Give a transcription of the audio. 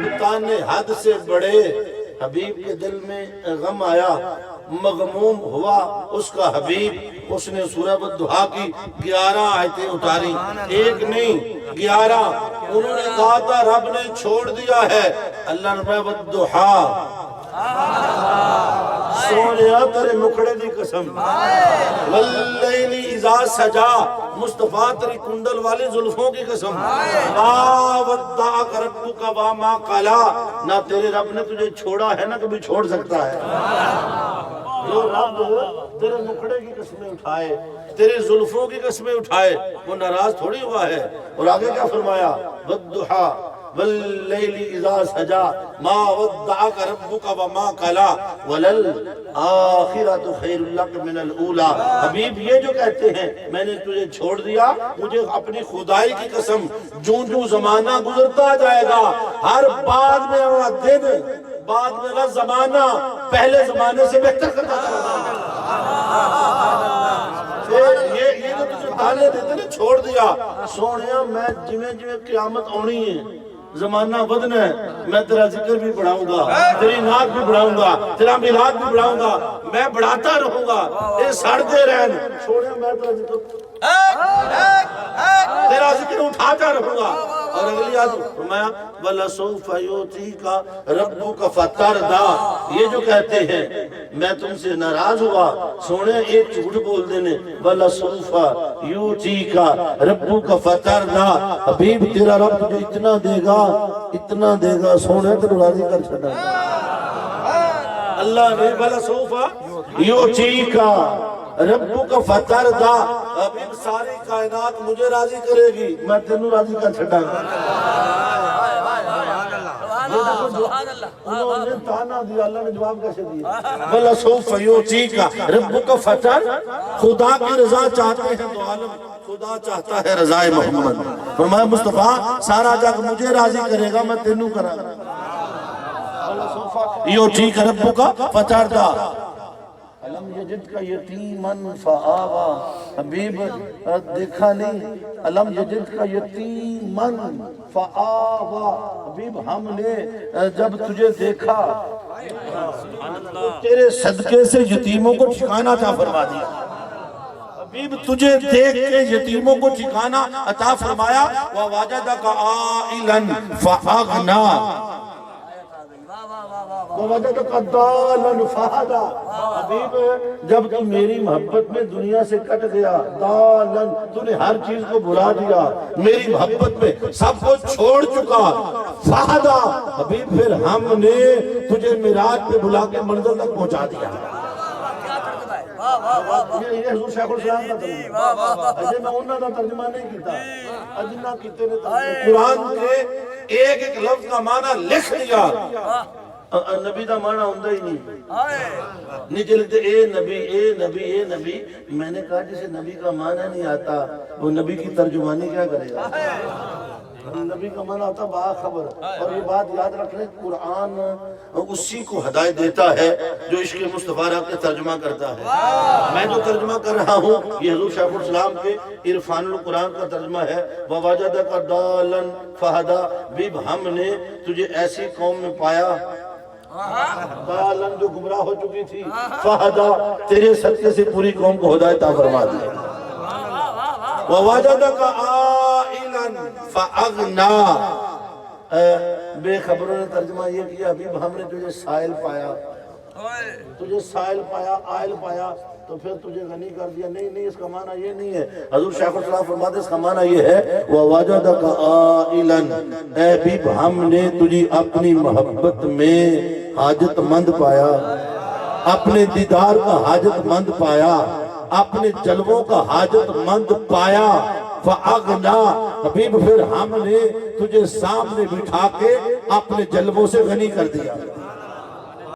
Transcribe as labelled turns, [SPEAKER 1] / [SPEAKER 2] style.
[SPEAKER 1] جب تانے حد سے بڑھے حبیب کے دل میں غم آیا، مغموم ہوا اس کا حبیب، اس نے سورہ والضحیٰ کی 11 آیتیں اتاری، ایک نہیں 11۔ انہوں نے کہا تھا رب نے چھوڑ دیا ہے، اللہ نے فرمایا والضحیٰ، سونیا تیرے مکھڑے دی قسم، واللیل اذا سجا، مصطفیٰ تیری کنڈل والی زلفوں کی قسم، ما ودعک ربک وما قلی، نہ تیرے رب نے تجھے چھوڑا ہے نہ کبھی چھوڑ سکتا ہے۔ جو رب تیرے مکھڑے کی قسمیں اٹھائے، تیرے زلفوں کی قسمیں اٹھائے، وہ ناراض تھوڑی ہوا ہے۔ اور آگے کیا فرمایا؟ والضحیٰ واللیل اذا سجا ما ودعک ربک وما قلی وللآخرۃ خیر لک من الاولی۔ حبیب یہ جو کہتے ہیں میں نے تجھے چھوڑ دیا، مجھے اپنی خدائی کی قسم، جوں جوں زمانہ گزرتا جائے گا، ہر بعد میں وہ دن، بعد میں وہ زمانہ پہلے زمانے سے بہتر کرتا چلا جائے گا۔ یہ جو تجھے تانے دیتے نے چھوڑ دیا، سونیا میں جویں جویں قیامت آنی ہے، زمانہ بدنا ہے، میں تیرا ذکر بھی بڑھاؤں گا، تیری نعت بھی بڑھاؤں گا، تیرا میلاد بھی بڑھاؤں گا، میں بڑھاتا رہوں گا، یہ سڑتے رہن، چھوڑیں میں تیرا ذکر تیرا ذکر اٹھاتا رہوں گا۔ اور اگلی آیت فرمایا وَلَسَوْفَ يُعْطِيكَ رَبُّكَ فَتَرْضَىٰ۔ یہ جو کہتے ہیں میں تم سے ناراض ہوا، سونے ایک جھوٹ بول دینے، وَلَسَوْفَ يُعْطِيكَ رَبُّكَ فَتَرْضَىٰ، حبیب تیرا رب تجھے اتنا دے گا، اتنا دے گا، سونے تیرے راضی کر چھڑا۔ اللہ نے وَلَسَوْفَ يُعْطِيكَ ربک فترضیٰ، حبیب ساری کائنات مجھے راضی کرے گی، میں تینوں راضی کر چھٹا گا۔ انہوں نے تانا دیا، اللہ نے جواب کیسے دیا؟ وَلَسَوْفَ يُعْطِيكَ رَبُّكَ فَتَرْضَىٰ۔ خدا کی رضا چاہتے ہیں تو عالم، خدا چاہتا ہے رضائے محمد۔ فرمایا مصطفیٰ سارا جگ مجھے راضی کرے گا، میں تینوں کرا گا۔ يُعْطِيكَ رَبُّكَ فَتَرْضَىٰ۔ علم یجد کا یتیمن فآوا، حبیب دیکھا نہیں، علم یجد کا یتیمن فآوا، حبیب ہم نے جب تجھے دیکھا تیرے صدقے سے یتیموں کو ٹھکانہ عطا فرما دیا۔ حبیب تجھے دیکھ کے یتیموں کو ٹھکانہ عطا فرمایا۔ وَوَجَدَكَ عَائِلًا فَأَغْنَىٰ، وَوَجَدَكَ ضَالًّا فَهَدَىٰ۔ حبیب جب تو میری محبت میں دنیا سے کٹ گیا، ضالًا تو نے ہر چیز کو بھلا دیا، میری محبت میں سب کو چھوڑ چکا، فَهَدَىٰ، حبیب پھر ہم نے تجھے معراج پہ بلا کے منزل تک پہنچا دیا۔ یہ حضور شیخ الاسلام کا ترجمہ، اجے میں انہوں نے ترجمہ نہیں کیتا، اجنہ کیتے نے قرآن کے ایک ایک لفظ کا معنی لکھ دیا۔ نبی دا معنی ہوندہ ہی نہیں، نیچے لکھتے اے نبی اے نبی اے نبی۔ میں نے کہا جسے نبی کا معنی نہیں آتا وہ نبی کی ترجمانی کیا کرے گا؟ نبی کا معنی آتا باخبر۔ اور یہ بات یاد رکھیں، قرآن اسی کو ہدایت دیتا ہے جو عشق مصطفیٰ کا ترجمہ کرتا ہے۔ میں جو ترجمہ کر رہا ہوں یہ حضور شیخ الاسلام کے عرفان القرآن کا ترجمہ ہے۔ وَوَجَدَكَ ضَالًّا فَهَدَىٰ، بیب ہم نے تجھے ایسی قوم میں پایا، ضالًا جو گمراہ ہو چکی تھی، فَهَدَىٰ تیرے صدقے سے پوری قوم کو ہدایت عطا فرما دی۔ وَوَجَدَكَ عَائِلًا فَأَغْنَىٰ، بے خبروں نے ترجمہ یہ کیا حبیب ہم نے تجھے سائل پایا، تجھے سائل پایا، آئل پایا تو پھر تجھے غنی کر دیا۔ نہیں اس کا معنی یہ نہیں ہے۔ حضور شیخ الاسلام فرماتے اس کا معنی یہ ہے وَوَجَدَكَ عَائِلًا، اے حبیب ہم نے تجھے اپنی محبت میں حاجت مند پایا، اپنے دیدار کا حاجت مند پایا، اپنے جلووں کا حاجت مند پایا۔ فَأَغْنَىٰ، حبیب پھر ہم نے تجھے سامنے بٹھا کے اپنے جلووں سے غنی کر دیا۔